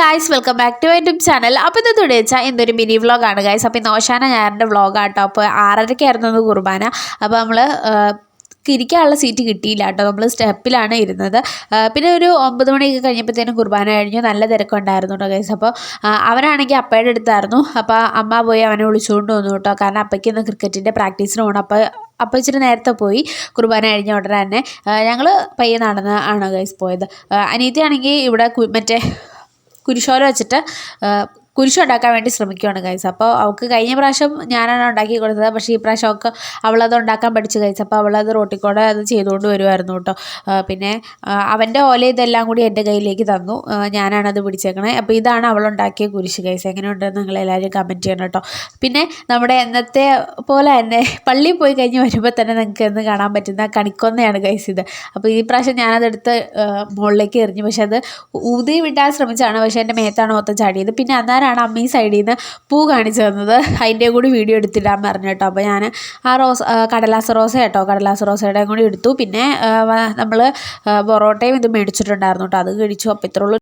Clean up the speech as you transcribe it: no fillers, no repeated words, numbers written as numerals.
Guys welcome back to YouTube channel. അപ്പോൾ ഇത് വെച്ചാൽ എന്തൊരു മിനി വ്ളോഗാണ് ഗായ്സ്. അപ്പോൾ ഇന്ന് ഓശാന ഞായറിൻ്റെ വ്ളോഗാട്ടോ. അപ്പോൾ 6:30 കുർബാന. അപ്പോൾ നമ്മൾ ഇരിക്കാനുള്ള സീറ്റ് കിട്ടിയില്ല കേട്ടോ. നമ്മൾ സ്റ്റെപ്പിലാണ് ഇരുന്നത്. പിന്നെ ഒരു 9 മണിയൊക്കെ കഴിഞ്ഞപ്പോഴത്തേനും കുർബാന കഴിഞ്ഞു. നല്ല തിരക്കുണ്ടായിരുന്നു കേട്ടോ ഗൈസ്. അപ്പോൾ അവനാണെങ്കിൽ അപ്പയുടെ അടുത്തായിരുന്നു. അപ്പോൾ അമ്മ പോയി അവനെ വിളിച്ചുകൊണ്ട് വന്നു കേട്ടോ. കാരണം അപ്പയ്ക്ക് ഇന്ന് ക്രിക്കറ്റിൻ്റെ പ്രാക്ടീസിന് പോകണം. അപ്പോൾ ഇച്ചിരി നേരത്തെ പോയി. കുർബാന കഴിഞ്ഞ ഉടനെ തന്നെ ഞങ്ങൾ പയ്യെ നടന്ന് ആണ് ഗൈസ് പോയത്. അനിയത്തിയാണെങ്കിൽ ഇവിടെ മറ്റേ കുരിശോല വെച്ചിട്ട് കുരിശുണ്ടാക്കാൻ വേണ്ടി ശ്രമിക്കുകയാണ് ഗൈസ്. അപ്പോൾ അവൾക്ക് കഴിഞ്ഞ പ്രാവശ്യം ഞാനാണ് ഉണ്ടാക്കി കൊടുത്തത്. പക്ഷേ ഈ പ്രാവശ്യം അവൾക്ക് അവളത് ഉണ്ടാക്കാൻ പഠിച്ചു ഗൈസ്. അപ്പോൾ അവളത് റോട്ടിക്കൂടെ അത് ചെയ്തുകൊണ്ട് വരുമായിരുന്നു കേട്ടോ. പിന്നെ അവൻ്റെ ഓല ഇതെല്ലാം കൂടി എൻ്റെ കയ്യിലേക്ക് തന്നു. ഞാനാണത് പിടിച്ചേക്കണേ. അപ്പോൾ ഇതാണ് അവളുണ്ടാക്കിയ കുരിശ് ഗൈസ്. എങ്ങനെയുണ്ടെന്ന് നിങ്ങളെല്ലാവരും കമൻറ്റ് ചെയ്യണം കേട്ടോ. പിന്നെ നമ്മുടെ എന്നത്തെ പോലെ തന്നെ പള്ളിയിൽ പോയി കഴിഞ്ഞ് വരുമ്പോൾ തന്നെ നിങ്ങൾക്ക് എന്ന് കാണാൻ പറ്റുന്ന കണിക്കൊന്നയാണ് ഗൈസ് ഇത്. അപ്പോൾ ഈ പ്രാവശ്യം ഞാനതെടുത്ത് മുകളിലേക്ക് എറിഞ്ഞു. പക്ഷെ അത് ഊതി വിടാൻ ശ്രമിച്ചാണ്. പക്ഷേ എൻ്റെ മേത്താണ് മൊത്തം ചാടിയത്. പിന്നെ അന്നേരമാണ് അമ്മ ഈ സൈഡിൽ നിന്ന് പൂ കാണിച്ചു തന്നത്. അതിൻ്റെ കൂടി വീഡിയോ എടുത്തിടാൻ പറഞ്ഞു കേട്ടോ. അപ്പോൾ ഞാൻ ആ കടലാസ് റോസ കേട്ടോ, കടലാസ് റോസയുടെയും കൂടി എടുത്തു. പിന്നെ നമ്മൾ പൊറോട്ടയും ഇത് മേടിച്ചിട്ടുണ്ടായിരുന്നു കേട്ടോ. അത് കഴിച്ചു. അപ്പോൾ ഇത്രയുള്ളൂ.